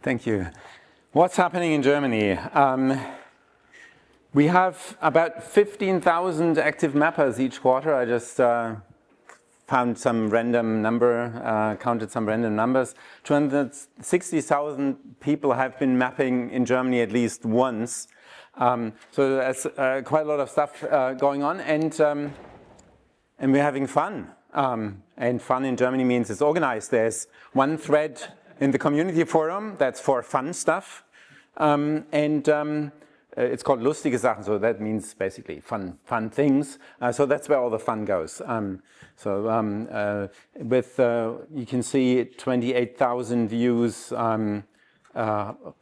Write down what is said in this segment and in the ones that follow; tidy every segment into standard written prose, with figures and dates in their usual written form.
Thank you. What's happening in Germany? We have about 15,000 active mappers each quarter. I just found some random number, counted some random numbers. 260,000 people have been mapping in Germany at least once. So there's quite a lot of stuff going on, and we're having fun. And fun in Germany means it's organized. There's one thread in the community forum that's for fun stuff, it's called lustige Sachen, so that means basically fun things. So that's where all the fun goes. You can see 28,000 views,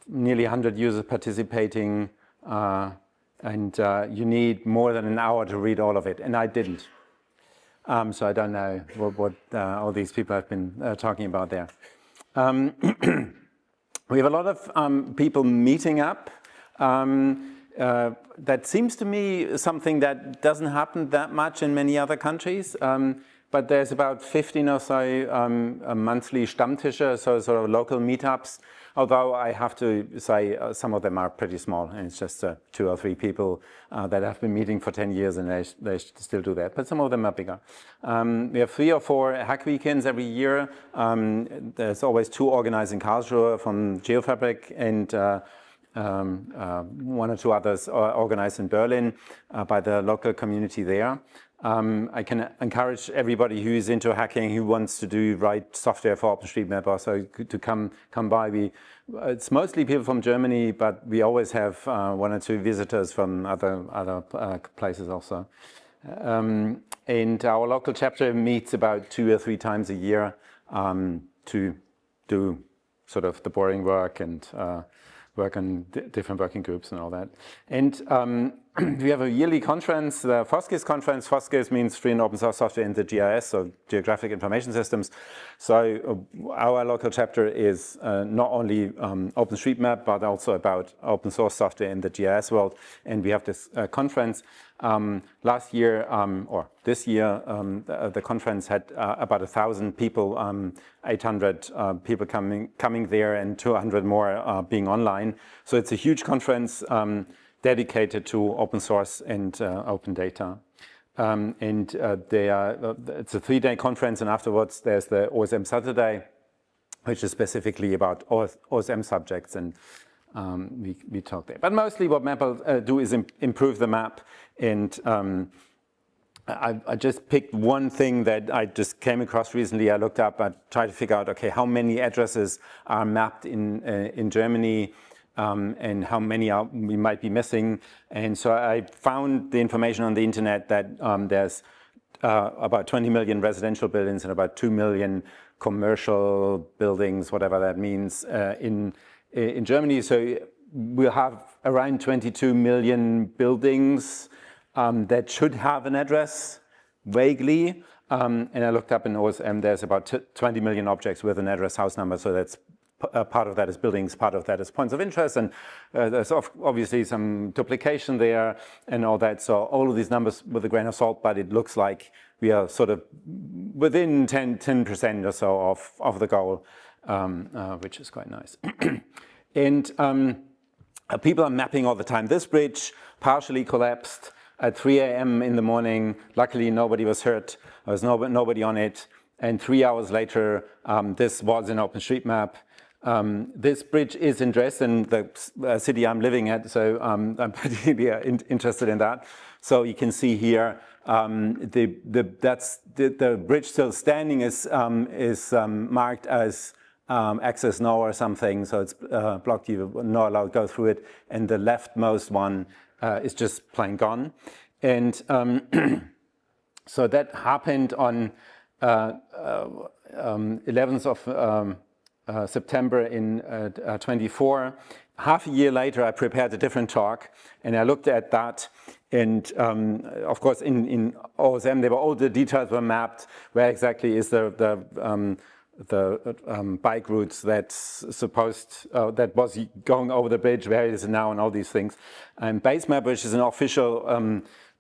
nearly 100 users participating, and you need more than an hour to read all of it, and I didn't. So I don't know what all these people have been talking about there. We have a lot of people meeting up. That seems to me something that doesn't happen that much in many other countries. But there's about 15 or so monthly Stammtische, so sort of local meetups. Although I have to say some of them are pretty small, and it's just 2 or 3 people that have been meeting for 10 years, and they still do that. But some of them are bigger. We have 3 or 4 hack weekends every year. There's always 2 organized in Karlsruhe from GeoFabric, and 1 or 2 others are organized in Berlin by the local community there. I can encourage everybody who is into hacking, who wants to write software for OpenStreetMap also to come by. It's mostly people from Germany, but we always have 1 or 2 visitors from other places also. And our local chapter meets about 2 or 3 times a year to do sort of the boring work and work on different working groups and all that. And we have a yearly conference, the FOSSGIS conference. FOSSGIS means Free and Open Source Software in the GIS, so Geographic Information Systems. So our local chapter is not only OpenStreetMap, but also about open source software in the GIS world. And we have this conference. Last year, or this year, the conference had about 1,000 people, 800 people coming there, and 200 more being online. So it's a huge conference dedicated to open source and open data. It's a 3-day conference, and afterwards there's the OSM Saturday, which is specifically about OSM subjects, and we talk there. But mostly what mappers do is improve the map, and I just picked one thing that I just came across recently. I looked up, I tried to figure out, okay, how many addresses are mapped in Germany, and how many we might be missing. And so I found the information on the internet that there's about 20 million residential buildings and about 2 million commercial buildings, whatever that means, in Germany. So we'll have around 22 million buildings that should have an address, vaguely. And I looked up in OSM, there's about 20 million objects with an address house number, so that's part of that is buildings, part of that is points of interest, and there's obviously some duplication there and all that. So all of these numbers with a grain of salt, but it looks like we are sort of within 10% or so of the goal, which is quite nice. And people are mapping all the time. This bridge partially collapsed at 3 a.m. in the morning. Luckily, nobody was hurt. There was nobody on it. And 3 hours later, this was in OpenStreetMap. This bridge is in Dresden, the city I'm living at, so I'm particularly interested in that. So you can see here, the bridge still standing is marked as access no or something, so it's blocked, you're not allowed to go through it, and the leftmost one is just plain gone. And so that happened on 11th of September in 24. Half a year later, I prepared a different talk, and I looked at that. And of course, in OSM, all the details were mapped. Where exactly is the bike routes that's that was going over the bridge? Where is it now? And all these things. And Basemap, which is an official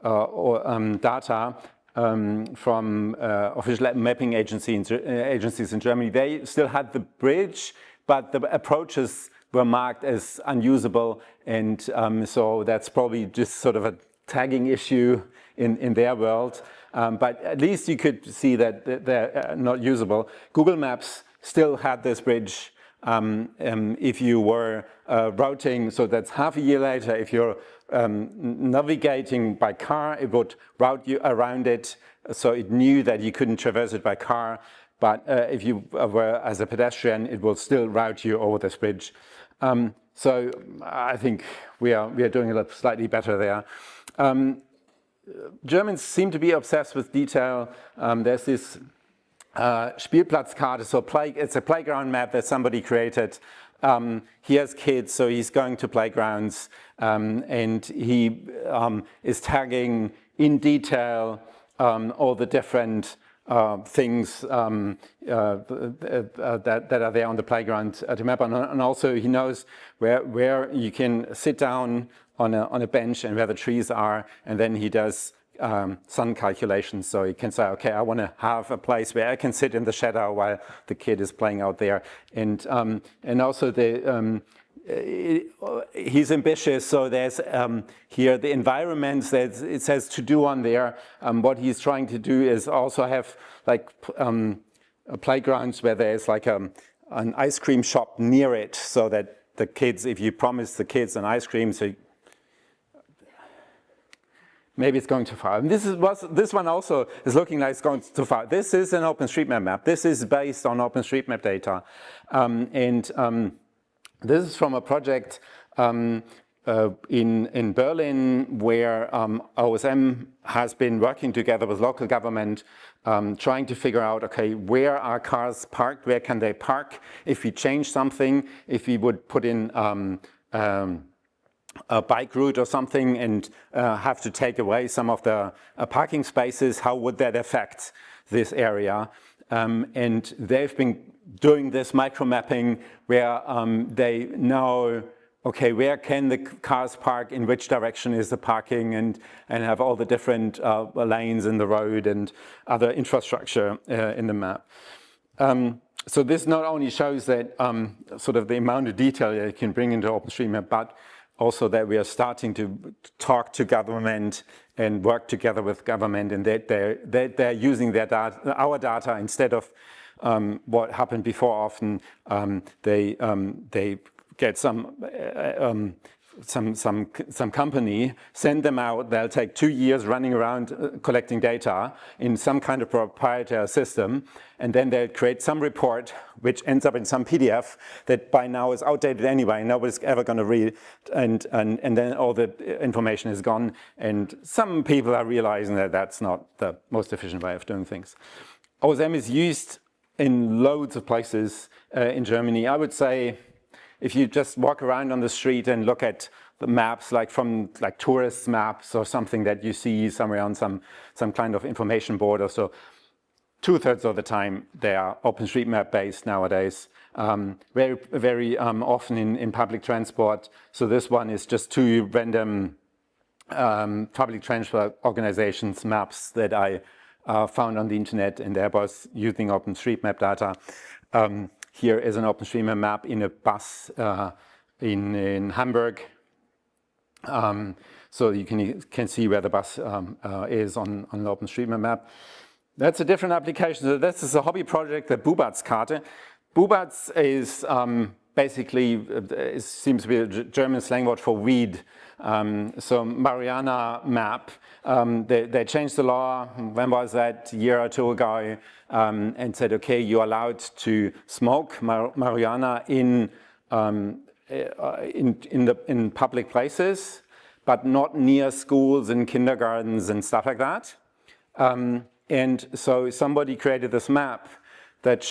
data from official mapping agencies in Germany, they still had the bridge but the approaches were marked as unusable, and so that's probably just sort of a tagging issue in their world. But at least you could see that they're not usable. Google Maps still had this bridge if you were routing, so that's half a year later, if you're navigating by car, it would route you around it, so it knew that you couldn't traverse it by car, but if you were as a pedestrian, it will still route you over this bridge. So I think we are doing a slightly better there. Germans seem to be obsessed with detail. There's this Spielplatzkarte, so it's a playground map that somebody created. He has kids, so he's going to playgrounds, and he is tagging in detail all the different things that are there on the playground to map on. And also he knows where you can sit down on a bench and where the trees are, and then he does sun calculations, so you can say, okay, I want to have a place where I can sit in the shadow while the kid is playing out there, and also he's ambitious. So there's here the environments that it says to do on there. What he's trying to do is also have like playgrounds where there's like an ice cream shop near it, so that the kids, if you promise the kids an ice cream, so maybe it's going too far. And this one also is looking like it's going too far. This is an OpenStreetMap map. This is based on OpenStreetMap data. This is from a project in Berlin where OSM has been working together with local government, trying to figure out, okay, where are cars parked, where can they park? If we change something, if we would put in a bike route or something and have to take away some of the parking spaces, how would that affect this area? And they've been doing this micro mapping where they know, okay, where can the cars park, in which direction is the parking, and have all the different lanes in the road and other infrastructure in the map. So this not only shows that sort of the amount of detail that you can bring into OpenStreetMap, but also that we are starting to talk to government and work together with government, and that they're using their data, our data, instead of what happened before. Often they get some company, send them out, they'll take 2 years running around collecting data in some kind of proprietary system, and then they'll create some report which ends up in some PDF that by now is outdated anyway, nobody's ever going to read, and then all the information is gone, and some people are realizing that that's not the most efficient way of doing things. OSM is used in loads of places in Germany. I would say if you just walk around on the street and look at the maps, like from like tourist maps or something that you see somewhere on some kind of information board or so, 2/3 of the time they are OpenStreetMap based nowadays. Very often in public transport. So this one is just 2 random public transport organizations maps that I found on the internet, and they're both using OpenStreetMap data. Here is an OpenStreetMap map in a bus in Hamburg. So you can see where the bus is on the OpenStreetMap map. That's a different application. So this is a hobby project, the Bubatz-Karte. Bubatz is basically, it seems to be a German slang word for weed. So Mariana map, they changed the law, when was that, a year or 2 ago, and said, okay, you're allowed to smoke marijuana in public places, but not near schools and kindergartens and stuff like that. And so somebody created this map that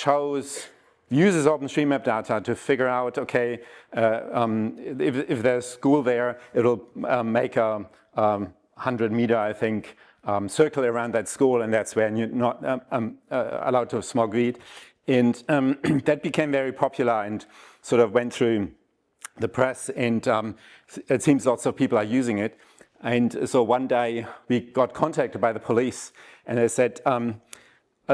uses OpenStreetMap data to figure out, okay, if there's a school there, it'll make a 100-meter, I think, circle around that school, and that's where you're not allowed to smoke weed. And that became very popular and sort of went through the press, and it seems lots of people are using it. And so one day we got contacted by the police, and they said,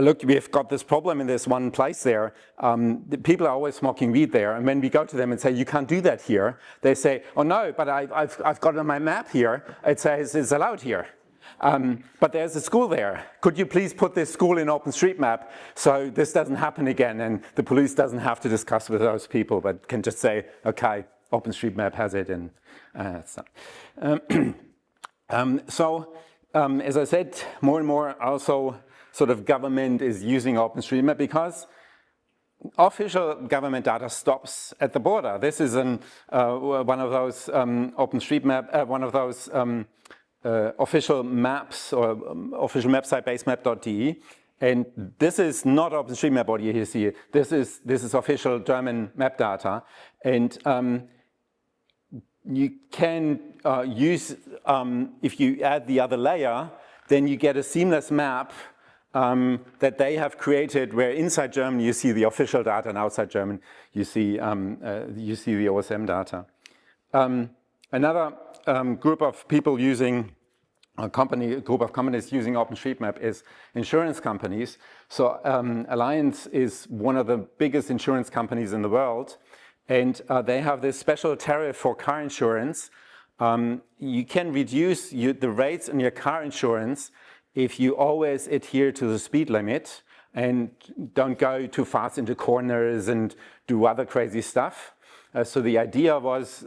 look, we've got this problem in this one place there. The people are always smoking weed there. And when we go to them and say, you can't do that here, they say, oh no, but I've got it on my map here. It says it's allowed here. But there's a school there. Could you please put this school in OpenStreetMap so this doesn't happen again and the police doesn't have to discuss with those people, but can just say, okay, OpenStreetMap has it. And as I said, more and more also sort of government is using OpenStreetMap because official government data stops at the border. This is one of those OpenStreetMap, one of those official maps or official website basemap.de, and this is not OpenStreetMap what you see. This is official German map data, and you can use if you add the other layer, then you get a seamless map that they have created, where inside Germany you see the official data, and outside German you see the OSM data. Another group of people using group of companies using OpenStreetMap is insurance companies. So Allianz is one of the biggest insurance companies in the world, and they have this special tariff for car insurance. You can reduce the rates on your car insurance if you always adhere to the speed limit and don't go too fast into corners and do other crazy stuff. So the idea was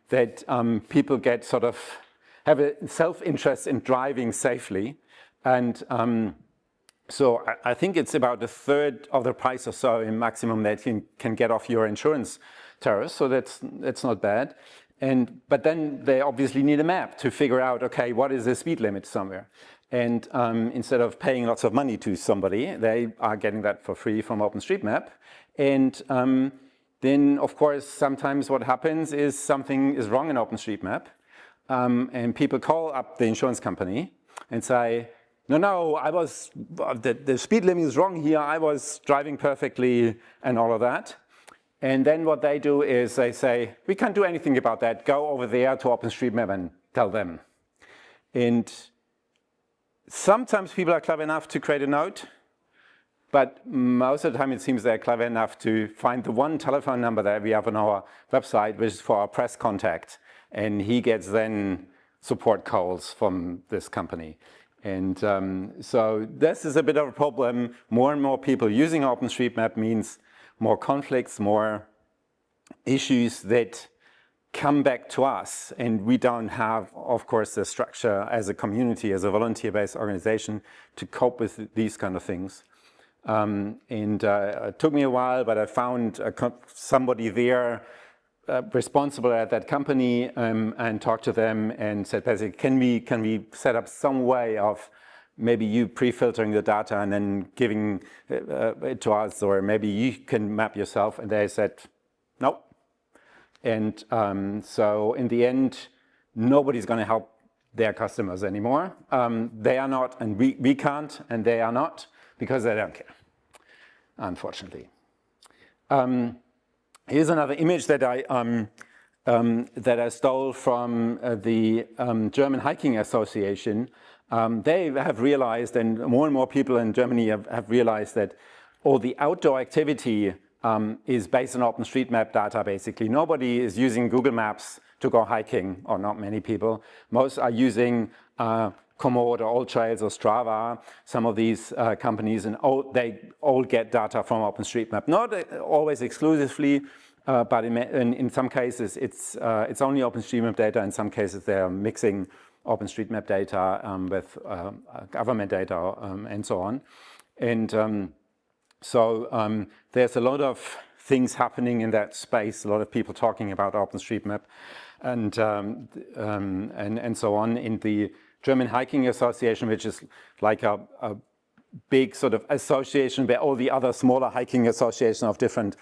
that people get sort of have a self-interest in driving safely. And so I think it's about a third of the price or so in maximum that you can get off your insurance tariff. So that's not bad. But then they obviously need a map to figure out, okay, what is the speed limit somewhere? And instead of paying lots of money to somebody, they are getting that for free from OpenStreetMap. And then, of course, sometimes what happens is something is wrong in OpenStreetMap. And people call up the insurance company and say, no, the speed limit is wrong here. I was driving perfectly and all of that. And then what they do is they say, we can't do anything about that. Go over there to OpenStreetMap and tell them. And sometimes people are clever enough to create a note, but most of the time it seems they're clever enough to find the one telephone number that we have on our website, which is for our press contact. And he gets then support calls from this company. And so this is a bit of a problem. More and more people using OpenStreetMap means more conflicts, more issues that come back to us. And we don't have, of course, the structure as a community, as a volunteer-based organization to cope with these kind of things. It took me a while, but I found somebody there responsible at that company and talked to them and said, basically, can we set up some way of maybe you pre-filtering the data and then giving it to us, or maybe you can map yourself? And they said, no. And so in the end, nobody's going to help their customers anymore. They are not, and we can't, and they are not, because they don't care, unfortunately. Here's another image that I stole from the German Hiking Association. They have realized, and more people in Germany have realized, that all the outdoor activity is based on OpenStreetMap data, basically. Nobody is using Google Maps to go hiking, or not many people. Most are using Komoot or All Trails or Strava, some of these companies, and they all get data from OpenStreetMap. Not always exclusively, but in some cases it's only OpenStreetMap data. In some cases they're mixing OpenStreetMap data with government data and so on. And so there's a lot of things happening in that space, a lot of people talking about OpenStreetMap and so on. In the German Hiking Association, which is like a big sort of association where all the other smaller hiking associations of different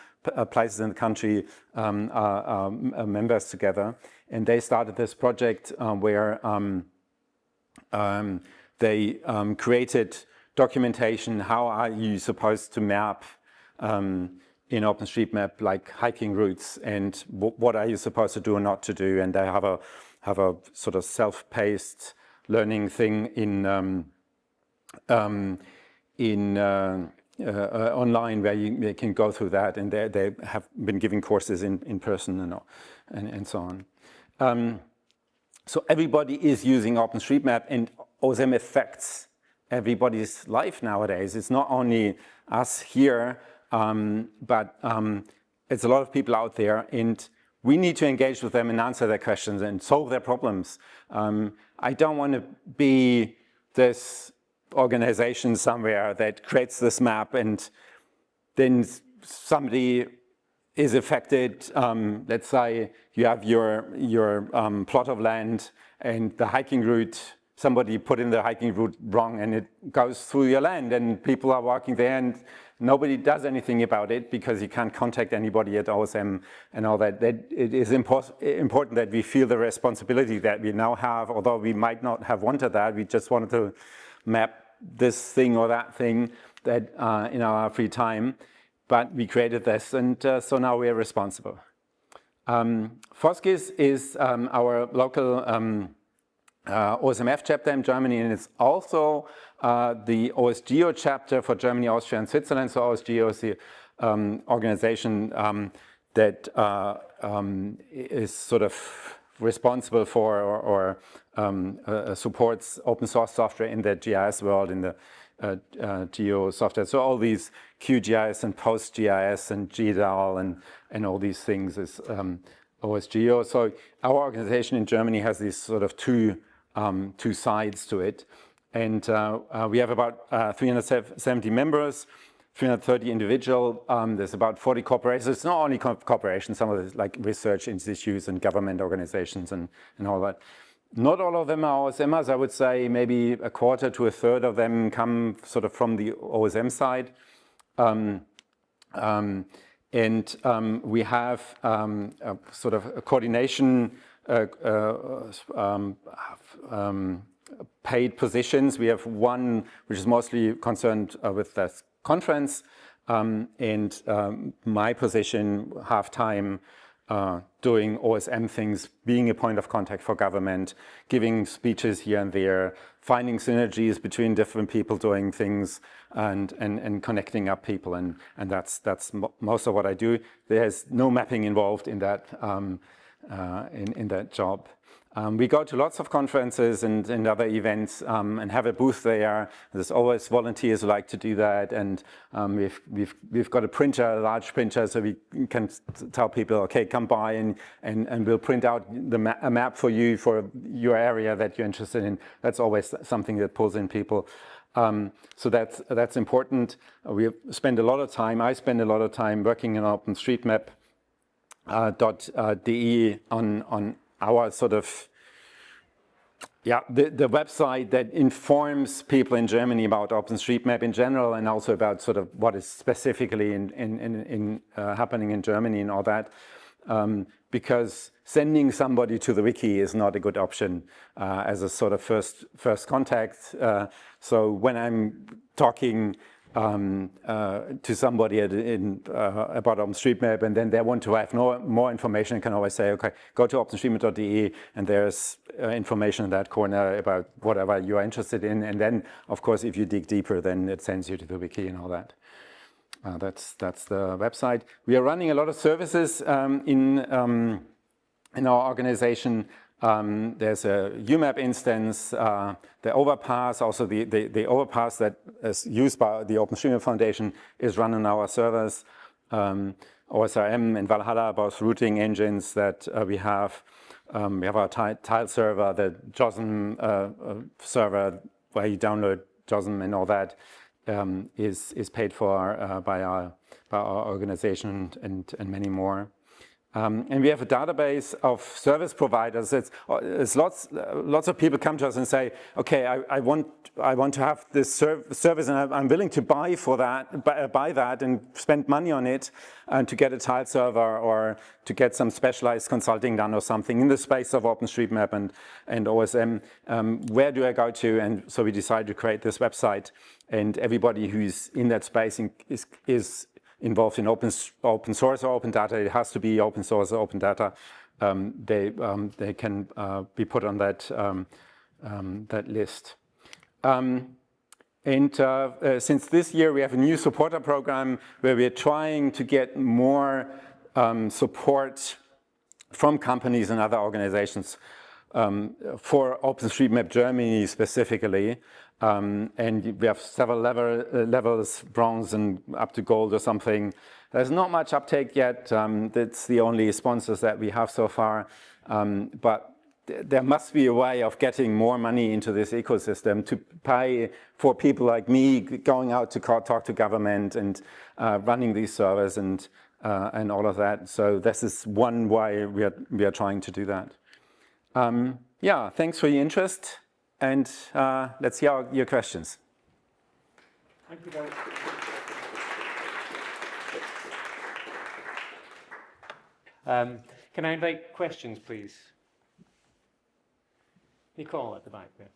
places in the country are members together. And they started this project where they created documentation. How are you supposed to map in OpenStreetMap like hiking routes, and what are you supposed to do or not to do? And they have a sort of self-paced learning thing online where you can go through that, and they have been giving courses in person and so on. So everybody is using OpenStreetMap, and OSM affects everybody's life nowadays. It's not only us here, but it's a lot of people out there, and we need to engage with them and answer their questions and solve their problems. I don't want to be this organization somewhere that creates this map and then somebody is affected. Let's say you have your plot of land and the hiking route, somebody put in the hiking route wrong and it goes through your land and people are walking there and nobody does anything about it because you can't contact anybody at OSM and all that. It is important that we feel the responsibility that we now have, although we might not have wanted that. We just wanted to map this thing or that thing that in our free time, but we created this, and so now we are responsible. FOSSGIS is our local OSMF chapter in Germany, and it's also the OSGeo chapter for Germany, Austria, and Switzerland. So OSGeo is the organization that is sort of responsible for or supports open source software in the GIS world, in the geo software. So all these QGIS and PostGIS and GDAL and all these things is OSGeo. So our organization in Germany has these sort of two sides to it. And we have about 370 members, 330 individual. There's about 40 corporations. It's not only corporations, some of it like research institutes and government organizations and all that. Not all of them are OSMers. I would say maybe a quarter to a third of them come sort of from the OSM side. We have a sort of a coordination paid positions. We have one which is mostly concerned with the conference, and my position half-time doing OSM things, being a point of contact for government, giving speeches here and there, finding synergies between different people doing things, and connecting up people, and that's most of what I do. There's no mapping involved in that in that job. We go to lots of conferences and other events and have a booth there. There's always volunteers who like to do that, and we've got a printer, a large printer, so we can tell people, okay, come by and we'll print out a map for you for your area that you're interested in. That's always something that pulls in people. So that's important. We spend a lot of time. I spend a lot of time working on OpenStreetMap.de on our sort of, the website that informs people in Germany about OpenStreetMap in general, and also about sort of what is specifically happening in Germany and all that. Because sending somebody to the wiki is not a good option as a sort of first contact. So when I'm talking to somebody about OpenStreetMap, and then they want to have more information, I can always say, okay, go to OpenStreetMap.de, and there's information in that corner about whatever you're interested in. And then, of course, if you dig deeper, then it sends you to the wiki and all that. That's the website. We are running a lot of services in our organization. There's a UMAP instance, the overpass, also the overpass that is used by the OpenStreetMap Foundation is run on our servers. OSRM and Valhalla, both routing engines that we have. We have our tile server, the JOSM server where you download JOSM and all that is paid for by our organization and many more. And we have a database of service providers. It's lots of people come to us and say, okay, I want to have this service, and I'm willing to buy that and spend money on it, and to get a tile server or to get some specialized consulting done or something in the space of OpenStreetMap and OSM. Where do I go to? And so we decided to create this website, and everybody who's in that space is involved in open source or open data. It has to be open source or open data. They can be put on that that list. And since this year, we have a new supporter program where we're trying to get more support from companies and other organizations for OpenStreetMap Germany specifically. And we have several levels, bronze and up to gold or something. There's not much uptake yet. That's the only sponsors that we have so far. But there must be a way of getting more money into this ecosystem to pay for people like me going out to talk to government and running these servers and all of that. So this is one way we are trying to do that. Yeah, thanks for your interest, and let's hear your questions. Thank you very much. Can I invite questions, please? Nicole at the back there.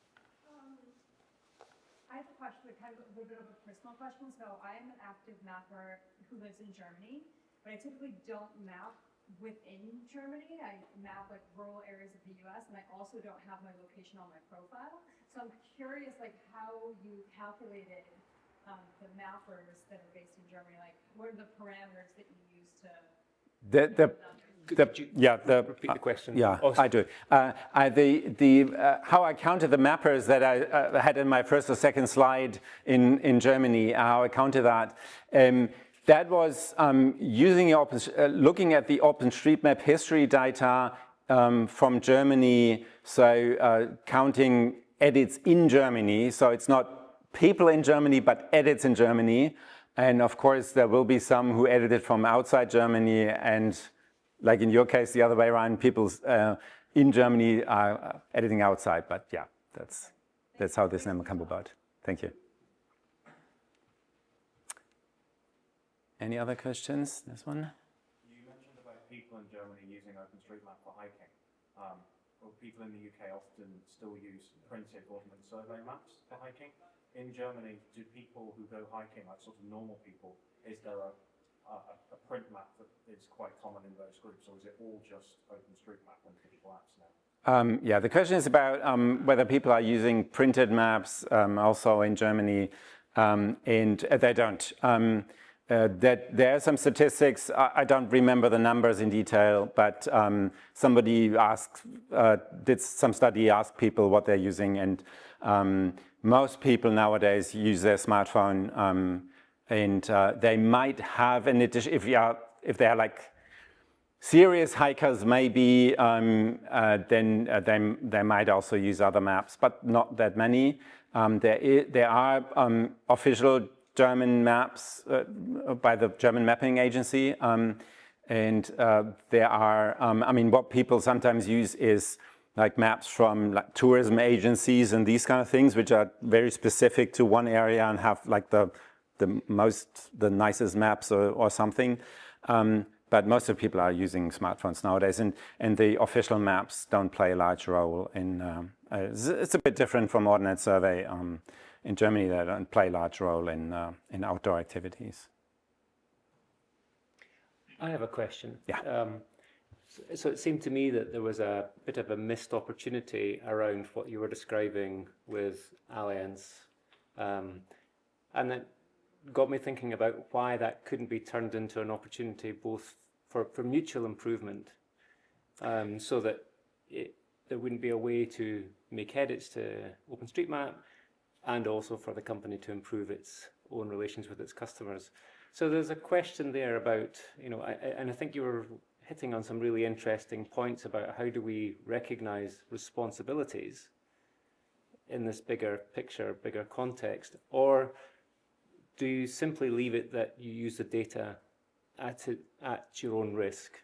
I have a question, kind of a little bit of a personal question. So I am an active mapper who lives in Germany, but I typically don't map within Germany. I map like rural areas of the US, and I also don't have my location on my profile. So I'm curious, like how you calculated the mappers that are based in Germany. Like, what are the parameters that you use to? Repeat the question? Yeah, also. I do. How I counted the mappers that I had in my first or second slide in Germany, how I counted that, that was using looking at the OpenStreetMap history data from Germany, so counting edits in Germany. So it's not people in Germany, but edits in Germany. And of course, there will be some who edited from outside Germany, and like in your case, the other way around, people in Germany are editing outside. But yeah, that's how this number came about. Thank you. Any other questions? This one? You mentioned about people in Germany using OpenStreetMap for hiking. Well, people in the UK often still use printed ordnance survey maps for hiking. In Germany, do people who go hiking, like sort of normal people, is there a print map that is quite common in those groups, or is it all just OpenStreetMap and digital apps now? Yeah, the question is about whether people are using printed maps also in Germany, and they don't. There are some statistics. I don't remember the numbers in detail, but somebody did some study, asked people what they're using, and most people nowadays use their smartphone, and they might have an addition, if they are like serious hikers, maybe then they might also use other maps, but not that many. There are official German maps by the German mapping agency, and there are, I mean, what people sometimes use is like maps from like tourism agencies and these kind of things, which are very specific to one area and have like the nicest maps or something. But most of the people are using smartphones nowadays, and the official maps don't play a large role in. It's a bit different from Ordnance Survey. In Germany, they don't play a large role in outdoor activities. I have a question. Yeah. So it seemed to me that there was a bit of a missed opportunity around what you were describing with Allianz. And that got me thinking about why that couldn't be turned into an opportunity both for mutual improvement, so that there wouldn't be a way to make edits to OpenStreetMap, and also for the company to improve its own relations with its customers. So there's a question there about, and I think you were hitting on some really interesting points about how do we recognize responsibilities in this bigger picture, bigger context, or do you simply leave it that you use the data at your own risk?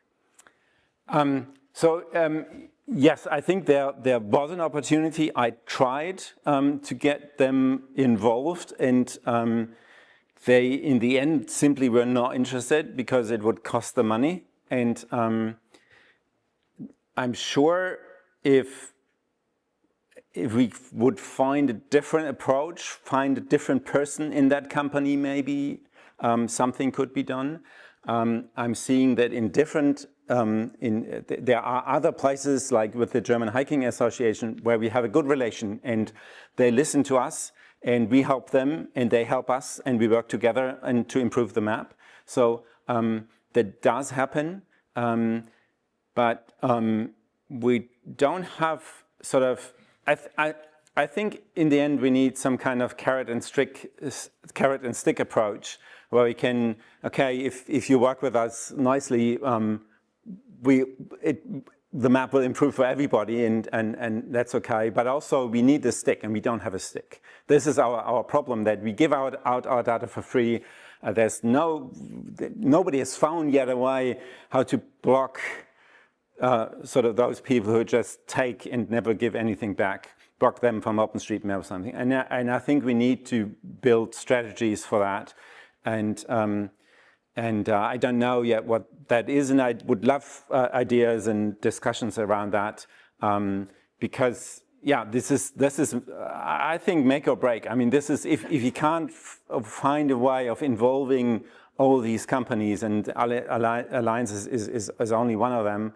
Yes, I think there was an opportunity. I tried to get them involved, and they, in the end, simply were not interested because it would cost them money. And I'm sure if we would find a different approach, find a different person in that company, maybe something could be done. I'm seeing that in different, there are other places like with the German Hiking Association where we have a good relation and they listen to us and we help them, and they help us, and we work together and to improve the map. So that does happen, but we don't have sort of. I think in the end we need some kind of carrot and stick approach, where we can, okay, if you work with us nicely, the map will improve for everybody, and that's okay. But also we need the stick, and we don't have a stick. This is our problem, that we give out our data for free. Nobody has found yet a way how to block sort of those people who just take and never give anything back, block them from OpenStreetMap or something. And I think we need to build strategies for that. And I don't know yet what that is, and I would love ideas and discussions around that, because yeah, this is I think make or break. I mean, this is if you can't find a way of involving all these companies, and Alliance is only one of them,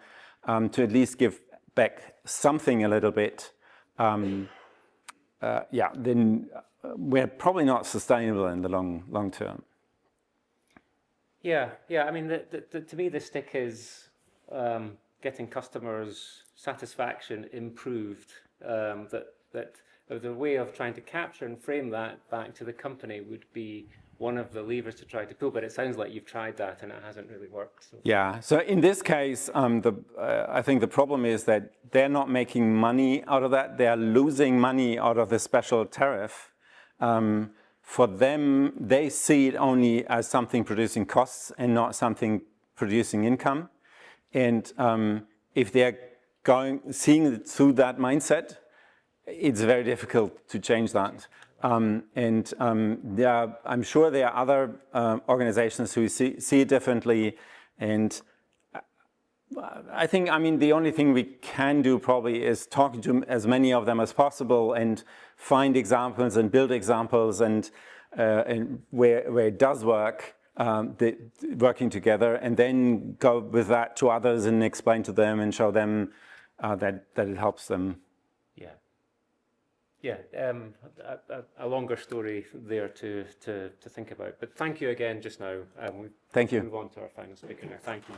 to at least give back something a little bit. Yeah, then we're probably not sustainable in the long term. Yeah. I mean, to me, the stick is getting customers' satisfaction improved. That the way of trying to capture and frame that back to the company would be one of the levers to try to pull. But it sounds like you've tried that and it hasn't really worked. So. Yeah. So in this case, I think the problem is that they're not making money out of that. They are losing money out of the special tariff. For them, they see it only as something producing costs and not something producing income. And if they're seeing it through that mindset, it's very difficult to change that. I'm sure there are other organizations who see it differently. And I think, I mean, the only thing we can do probably is talking to as many of them as possible and find examples and build examples, and where it does work, working together, and then go with that to others and explain to them and show them that it helps them. Yeah, a longer story there to think about. But thank you again just now. Thank you. Move on to our final speaker now. Thank you.